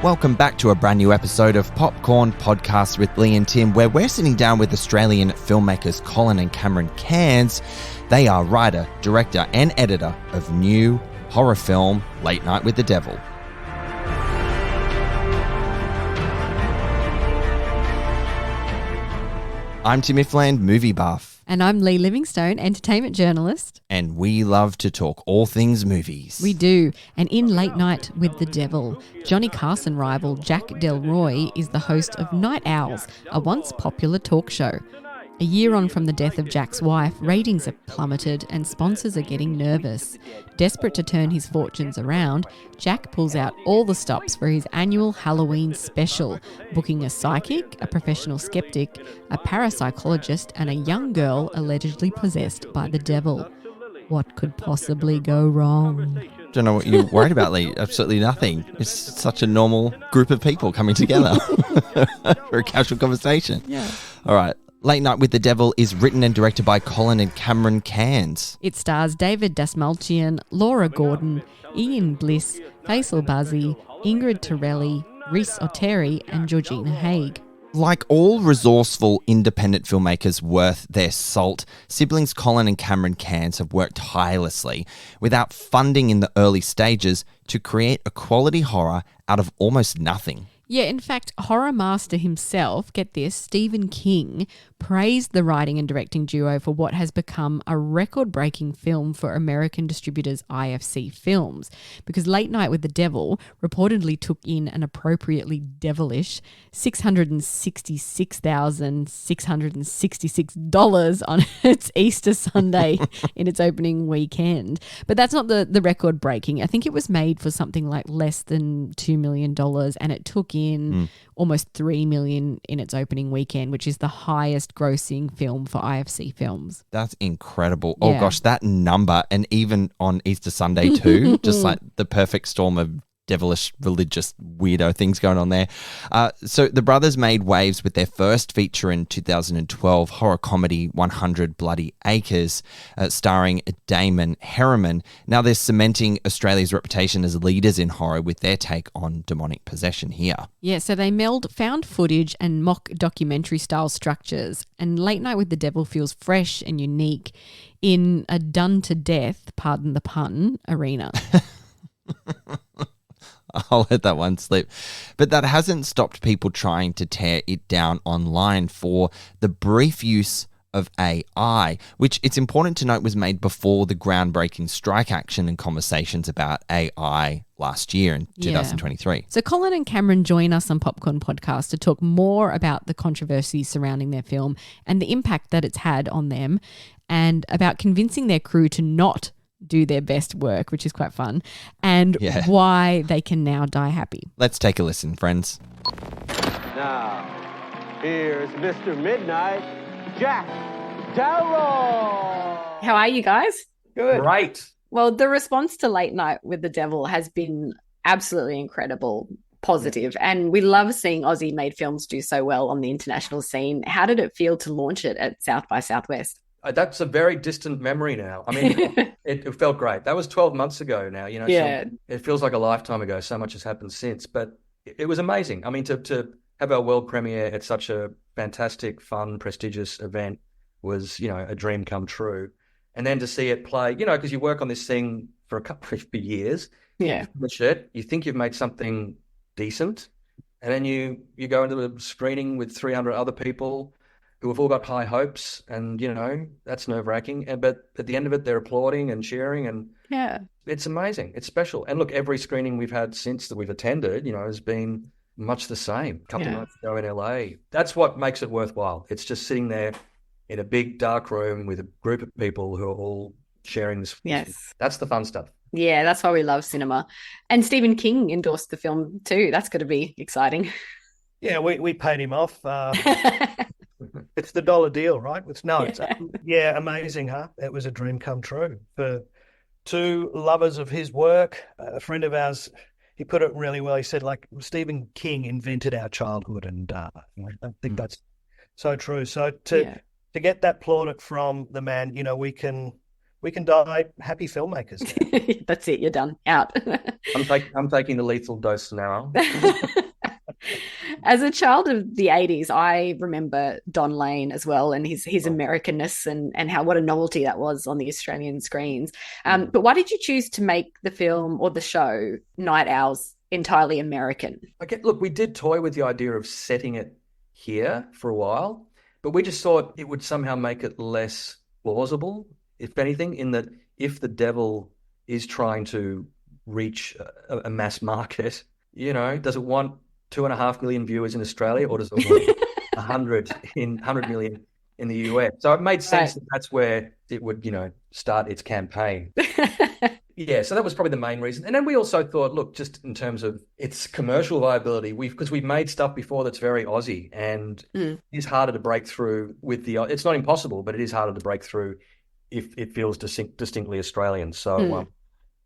Welcome back to a brand new episode of Popcorn Podcast with Lee and Tim, where we're sitting down with Australian filmmakers Colin and Cameron Cairnes. They are writer, director and editor of new horror film Late Night with the Devil. I'm Tim Ifland, movie buff. And I'm Lee Livingstone, entertainment journalist. And we love to talk all things movies. We do. And in Late Night with the Devil, Johnny Carson rival Jack Delroy is the host of Night Owls, a once popular talk show. A year on from the death of Jack's wife, ratings have plummeted and sponsors are getting nervous. Desperate to turn his fortunes around, Jack pulls out all the stops for his annual Halloween special, booking a psychic, a professional skeptic, a parapsychologist and a young girl allegedly possessed by the devil. What could possibly go wrong? Don't know what you're worried about, Lee. Absolutely nothing. It's such a normal group of people coming together for a casual conversation. Yeah. All right. Late Night with the Devil is written and directed by Colin and Cameron Cairnes. It stars David Dasmalchian, Laura Gordon, Ian Bliss, Faisal Bazzi, Ingrid Torelli, Rhys O'Terry and Georgina Haig. Like all resourceful independent filmmakers worth their salt, siblings Colin and Cameron Cairnes have worked tirelessly without funding in the early stages to create a quality horror out of almost nothing. Yeah, in fact, horror master himself, get this, Stephen King, praised the writing and directing duo for what has become a record-breaking film for American distributors IFC Films, because Late Night with the Devil reportedly took in an appropriately devilish $666,666 on its Easter Sunday in its opening weekend. But that's not the record-breaking. I think it was made for something like less than $2 million, and it took in almost $3 million in its opening weekend, which is the highest grossing film for IFC Films. That's incredible. Yeah. Oh gosh, that number, and even on Easter Sunday too, just like the perfect storm of devilish, religious, weirdo things going on there. So the brothers made waves with their first feature in 2012, horror comedy 100 Bloody Acres, starring Damon Herriman. Now they're cementing Australia's reputation as leaders in horror with their take on demonic possession here. Yeah, so they meld found footage and mock documentary style structures, and Late Night with the Devil feels fresh and unique in a done to death, pardon the pun, arena. I'll let that one slip. But that hasn't stopped people trying to tear it down online for the brief use of AI, which it's important to note was made before the groundbreaking strike action and conversations about AI last year in 2023. So Colin and Cameron join us on Popcorn Podcast to talk more about the controversy surrounding their film and the impact that it's had on them, and about convincing their crew to not do their best work, which is quite fun, and why they can now die happy. Let's take a listen, friends. Now, here's Mr. Midnight, Jack Delroy. How are you guys? Good. Great. Well, the response to Late Night with the Devil has been absolutely incredible, positive, and we love seeing Aussie-made films do so well on the international scene. How did it feel to launch it at South by Southwest? That's a very distant memory now. I mean, it felt great. That was 12 months ago now. You know, Yeah. So it feels like a lifetime ago. So much has happened since, but it was amazing. I mean, to have our world premiere at such a fantastic, fun, prestigious event was, you know, a dream come true. And then to see it play, you know, because you work on this thing for for years. Yeah. You finish it, you think you've made something decent, and then you go into a screening with 300 other people who have all got high hopes, and, you know, that's nerve-wracking. But at the end of it, they're applauding and cheering, and Yeah. it's amazing. It's special. And look, every screening we've had since that we've attended, you know, has been much the same. A couple of nights ago in LA. That's what makes it worthwhile. It's just sitting there in a big dark room with a group of people who are all sharing this. Yes. That's the fun stuff. Yeah, that's why we love cinema. And Stephen King endorsed the film too. That's going to be exciting. Yeah, we paid him off. It's the dollar deal, right? It's amazing, huh? It was a dream come true for two lovers of his work. A friend of ours, he put it really well. He said, like, Stephen King invented our childhood, and I think that's so true. So to get that plaudit from the man, you know, we can we can die happy filmmakers now. That's it. You're done. Out. I'm taking the lethal dose now. As a child of the 80s, I remember Don Lane as well, and his Americanness and how what a novelty that was on the Australian screens. But why did you choose to make the film or the show Night Owls entirely American? Okay, look, we did toy with the idea of setting it here for a while, but we just thought it would somehow make it less plausible, if anything, in that if the devil is trying to reach a mass market, does it want 2.5 million viewers in Australia, or does it want 100 million in the US? So it made sense that that's where it would, start its campaign. Yeah, so that was probably the main reason. And then we also thought, look, just in terms of its commercial viability, because we've made stuff before that's very Aussie, and it's harder to break through with it's not impossible, but it is harder to break through if it feels distinctly Australian. So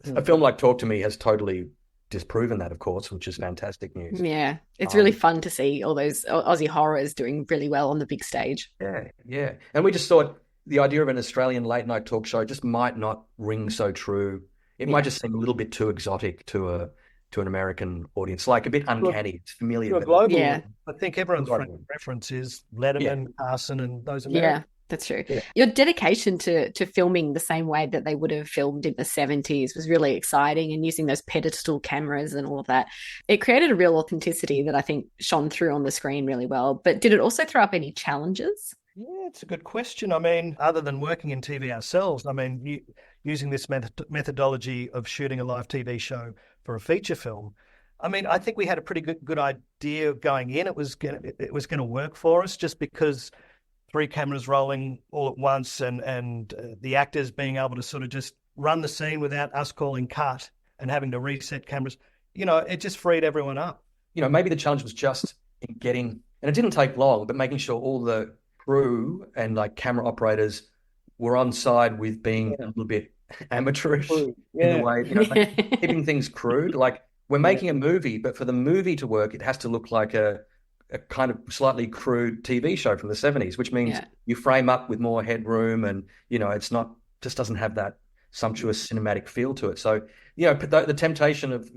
a film like Talk to Me has totally disproven that, of course, which is fantastic news. Yeah, it's really fun to see all those Aussie horrors doing really well on the big stage. Yeah. And we just thought the idea of an Australian late night talk show just might not ring so true. It might just seem a little bit too exotic to an American audience, like a bit uncanny. It's familiar. To a global, I think everyone's reference is Letterman, Carson, and those Americans. Yeah. That's true. Yeah. Your dedication to filming the same way that they would have filmed in the 70s was really exciting, and using those pedestal cameras and all of that. It created a real authenticity that I think shone through on the screen really well. But did it also throw up any challenges? Yeah, it's a good question. I mean, other than working in TV ourselves, I mean, using this methodology of shooting a live TV show for a feature film, I mean, I think we had a pretty good idea going in. It was going to work for us, just because 3 cameras rolling all at once and the actors being able to sort of just run the scene without us calling cut and having to reset cameras. It just freed everyone up. Maybe the challenge was just in getting, and it didn't take long, but making sure all the crew and like camera operators were on side with being a little bit amateurish in the way, keeping things crude. Like, we're making a movie, but for the movie to work, it has to look like a kind of slightly crude TV show from the 70s, which means you frame up with more headroom, and, it's not, just doesn't have that sumptuous cinematic feel to it. So, the temptation of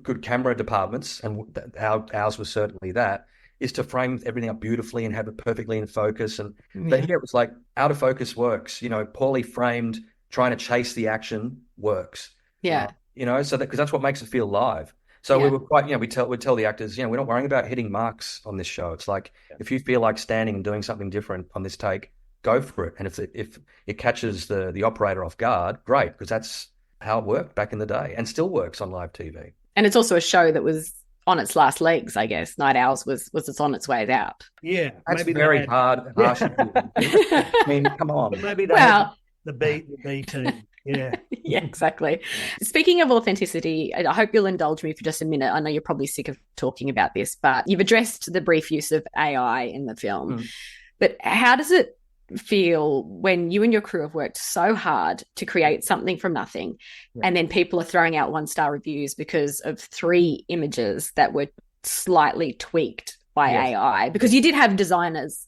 good camera departments, and ours was certainly that, is to frame everything up beautifully and have it perfectly in focus. And but here it was like, out of focus works, poorly framed, trying to chase the action works. Yeah. So because that's what makes it feel live. So we were quite, we'd tell the actors, we're not worrying about hitting marks on this show. It's like, if you feel like standing and doing something different on this take, go for it. And if it catches the operator off guard, great, because that's how it worked back in the day and still works on live TV. And it's also a show that was on its last legs, I guess. Night Owls was it's on its way out. Yeah. That's very hard. Harsh. I mean, come on. But maybe they had the B team. Yeah. Yeah, exactly. Speaking of authenticity, I hope you'll indulge me for just a minute. I know you're probably sick of talking about this, but you've addressed the brief use of AI in the film. But how does it feel when you and your crew have worked so hard to create something from nothing, and then people are throwing out 1-star reviews because of 3 images that were slightly tweaked by AI? Because you did have designers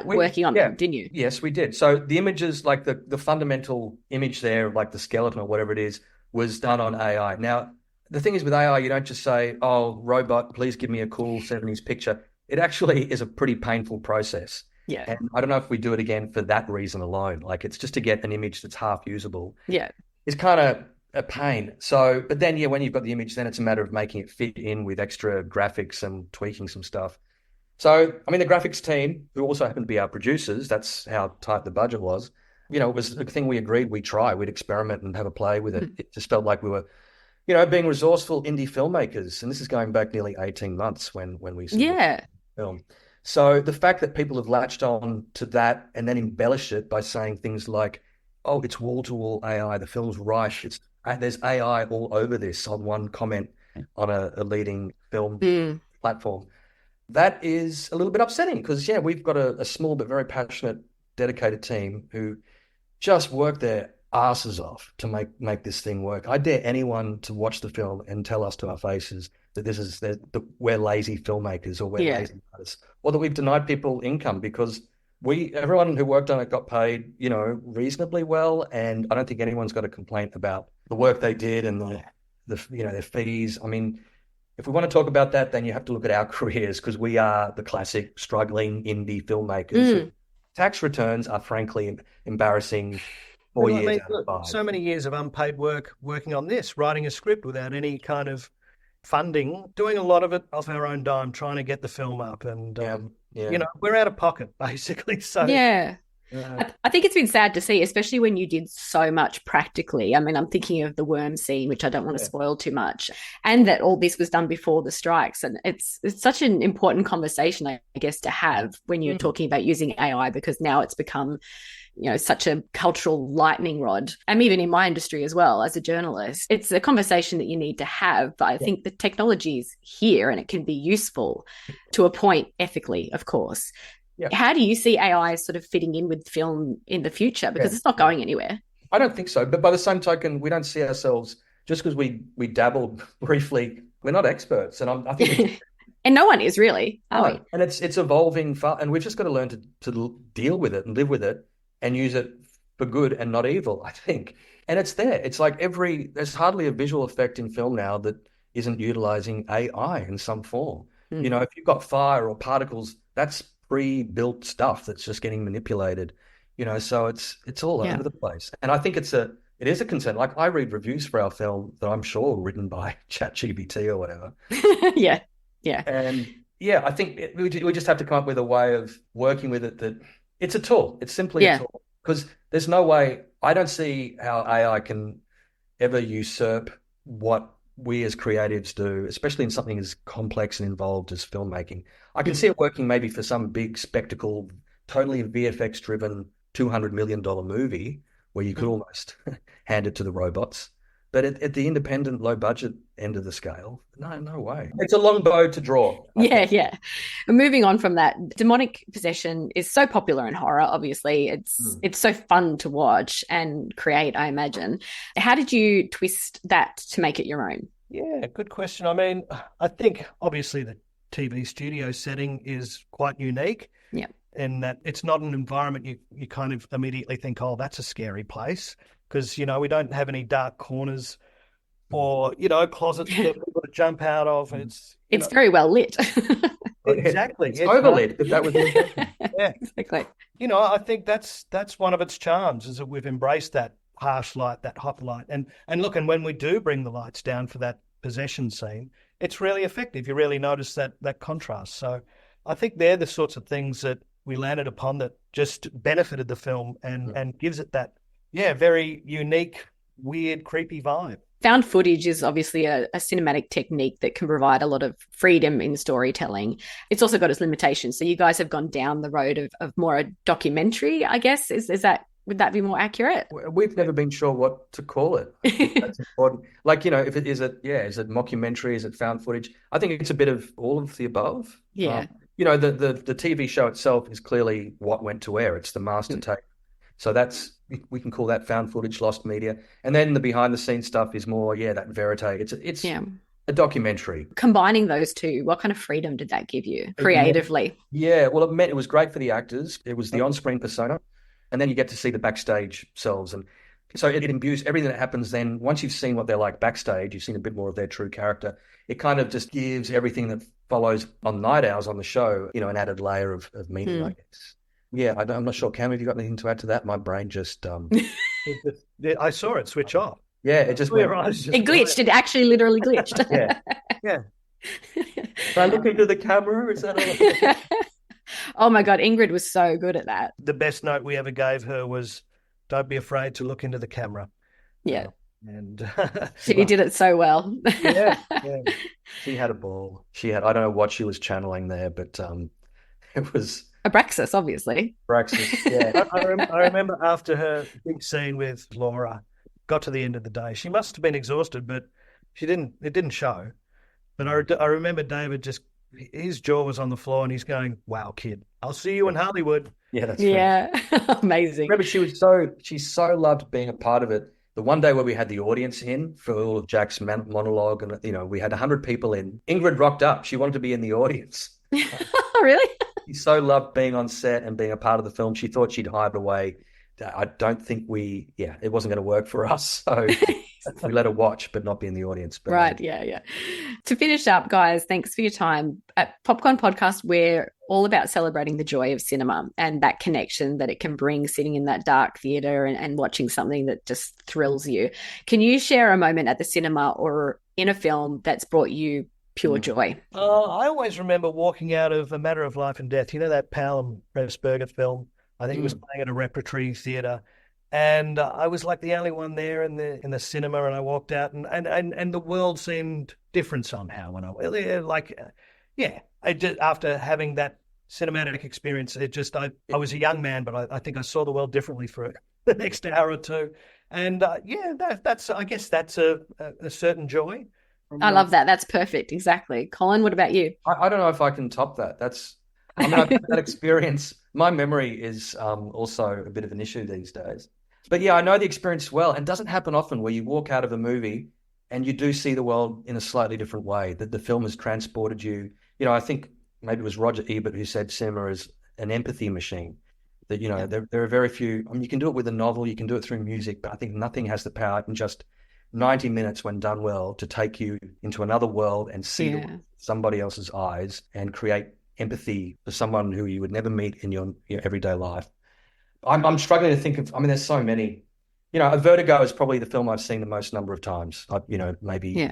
working on them, didn't you? Yes, we did. So the images, like the fundamental image there, like the skeleton or whatever it is, was done on AI. Now, the thing is with AI, you don't just say, "Oh, robot, please give me a cool 70s picture." It actually is a pretty painful process. Yeah. And I don't know if we do it again for that reason alone. Like, it's just to get an image that's half usable. Yeah. It's kind of a pain. So, but then, when you've got the image, then it's a matter of making it fit in with extra graphics and tweaking some stuff. So, I mean, the graphics team, who also happened to be our producers, that's how tight the budget was. It was a thing we agreed we'd experiment and have a play with it. It just felt like we were, being resourceful indie filmmakers. And this is going back nearly 18 months when we film. So the fact that people have latched on to that and then embellished it by saying things like, "Oh, it's wall-to-wall AI, the film's right, there's AI all over this," on one comment on a leading film platform. That is a little bit upsetting because, we've got a small but very passionate, dedicated team who just work their asses off to make this thing work. I dare anyone to watch the film and tell us to our faces that we're lazy filmmakers, or we're lazy artists, or that we've denied people income because everyone who worked on it got paid, reasonably well, and I don't think anyone's got a complaint about the work they did and their fees. I mean, if we want to talk about that, then you have to look at our careers, because we are the classic struggling indie filmmakers. Tax returns are frankly embarrassing. 4 years out of 5. So many years of unpaid work working on this, writing a script without any kind of funding, doing a lot of it off our own dime, trying to get the film up, and we're out of pocket basically. So I think it's been sad to see, especially when you did so much practically. I mean, I'm thinking of the worm scene, which I don't want to spoil too much, and that all this was done before the strikes. And it's such an important conversation, I guess, to have when you're talking about using AI, because now it's become, such a cultural lightning rod. And even in my industry as well, as a journalist, it's a conversation that you need to have. But I think the technology is here and it can be useful to a point, ethically, of course. Yeah. How do you see AI sort of fitting in with film in the future? Because it's not going anywhere. I don't think so. But by the same token, we don't see ourselves, just because we dabbled briefly, we're not experts. And I think and no one is really, are we? And it's evolving, and we've just got to learn to deal with it and live with it and use it for good and not evil, I think. And it's there. It's like there's hardly a visual effect in film now that isn't utilizing AI in some form. If you've got fire or particles, that's pre-built stuff that's just getting manipulated, so it's all over the place. And I think it is a concern. Like, I read reviews for our film that I'm sure were written by ChatGPT or whatever. Yeah. And I think we just have to come up with a way of working with it that it's a tool. It's simply a tool, because there's no way, I don't see how AI can ever usurp what we as creatives do, especially in something as complex and involved as filmmaking. I can see it working maybe for some big spectacle, totally VFX driven $200 million movie where you could almost hand it to the robots. But at the independent, low budget end of the scale, no way. It's a long bow to draw. Yeah. And moving on from that, demonic possession is so popular in horror. Obviously, it's so fun to watch and create, I imagine. How did you twist that to make it your own? Yeah, good question. I mean, I think obviously the TV studio setting is quite unique. Yeah. In that it's not an environment you kind of immediately think, oh, that's a scary place. Because, we don't have any dark corners or, closets for people to jump out of. It's very well lit. Exactly. It's overlit, but that was the intention. Yeah. Exactly. I think that's one of its charms, is that we've embraced that harsh light, that hot light. And look, and when we do bring the lights down for that possession scene, it's really effective. You really notice that contrast. So I think they're the sorts of things that we landed upon that just benefited the film and gives it that, very unique, weird, creepy vibe. Found footage is obviously a cinematic technique that can provide a lot of freedom in storytelling. It's also got its limitations. So you guys have gone down the road of more a documentary, I guess. Would that be more accurate? We've never been sure what to call it. That's important. Like, is it mockumentary? Is it found footage? I think it's a bit of all of the above. Yeah. The TV show itself is clearly what went to air. It's the master tape. So we can call that found footage, lost media. And then the behind the scenes stuff is more, that verite. It's a documentary. Combining those two, what kind of freedom did that give you creatively? Well, it was great for the actors. It was the on-screen persona. And then you get to see the backstage selves. And so it imbues everything that happens then. Once you've seen what they're like backstage, you've seen a bit more of their true character. It kind of just gives everything that follows on Night Owls on the show, an added layer of meaning, I guess. Yeah, I'm not sure. Cam, have you got anything to add to that? My brain just... I saw it switch off. Yeah, it just went... It glitched. It actually literally glitched. Yeah. If I look into the camera, is that... Oh my God, Ingrid was so good at that. The best note we ever gave her was, don't be afraid to look into the camera. Yeah. And she did it so well. Yeah. She had a ball. I don't know what she was channeling there, but it was... Abraxas, obviously. Abraxas, yeah. I remember after her big scene with Laura, got to the end of the day. She must have been exhausted, but it didn't show. But I remember David his jaw was on the floor and he's going, wow, kid, I'll see you in Hollywood. Yeah, that's amazing. Remember, she so loved being a part of it. The one day where we had the audience in for all of Jack's monologue and, we had 100 people in. Ingrid rocked up. She wanted to be in the audience. Really? She so loved being on set and being a part of the film. She thought she'd hide away. I don't think it wasn't going to work for us. So we let her watch, but not be in the audience. But, right. Yeah. To finish up, guys, thanks for your time. At Popcorn Podcast, we're all about celebrating the joy of cinema and that connection that it can bring sitting in that dark theatre and watching something that just thrills you. Can you share a moment at the cinema or in a film that's brought you pure joy? I always remember walking out of A Matter of Life and Death. You know that Powell and Pressburger film? I think it was playing at a repertory theatre. And I was like the only one there in the cinema, and I walked out, and the world seemed different somehow. When I just, after having that cinematic experience, I was a young man, but I think I saw the world differently for the next hour or two. And that's I guess that's a certain joy. I love that. That's perfect. Exactly. Colin, what about you? I don't know if I can top that. I've had that experience. My memory is also a bit of an issue these days. But yeah, I know the experience well, and it doesn't happen often where you walk out of a movie and you do see the world in a slightly different way, that the film has transported you. You know, I think maybe it was Roger Ebert who said cinema is an empathy machine. That, you know, there are very few, you can do it with a novel, you can do it through music, but I think nothing has the power in just 90 minutes when done well to take you into another world and see somebody else's eyes and create empathy for someone who you would never meet in your everyday life. I'm struggling to think of, there's so many. You know, Vertigo is probably the film I've seen the most number of times, maybe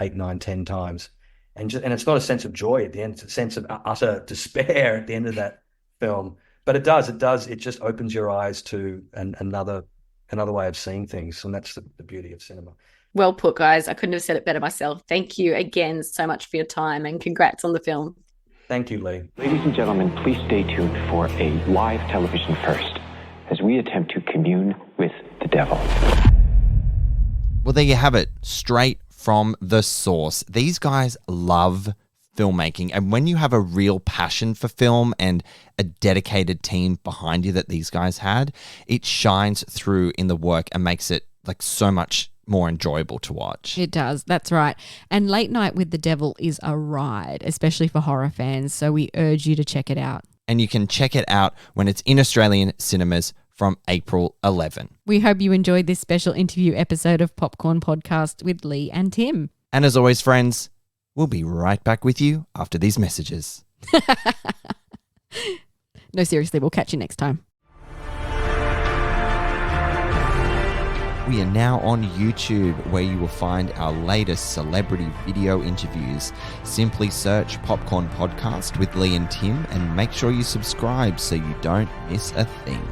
8, 9, 10 times. And it's not a sense of joy at the end, it's a sense of utter despair at the end of that film. But it just opens your eyes to another way of seeing things. And that's the beauty of cinema. Well put, guys. I couldn't have said it better myself. Thank you again so much for your time, and congrats on the film. Thank you, Lee. Ladies and gentlemen, please stay tuned for a live television first as we attempt to commune with the devil. Well, there you have it, straight from the source. These guys love filmmaking, and when you have a real passion for film and a dedicated team behind you that these guys had, it shines through in the work and makes it like so much more enjoyable to watch. It does, that's right. And Late Night with the Devil is a ride, especially for horror fans, so we urge you to check it out. And you can check it out when it's in Australian cinemas from April 11. We hope you enjoyed this special interview episode of Popcorn Podcast with Lee and Tim. And as always, friends, we'll be right back with you after these messages. No, seriously, we'll catch you next time. We are now on YouTube, where you will find our latest celebrity video interviews. Simply search Popcorn Podcast with Lee and Tim and make sure you subscribe so you don't miss a thing.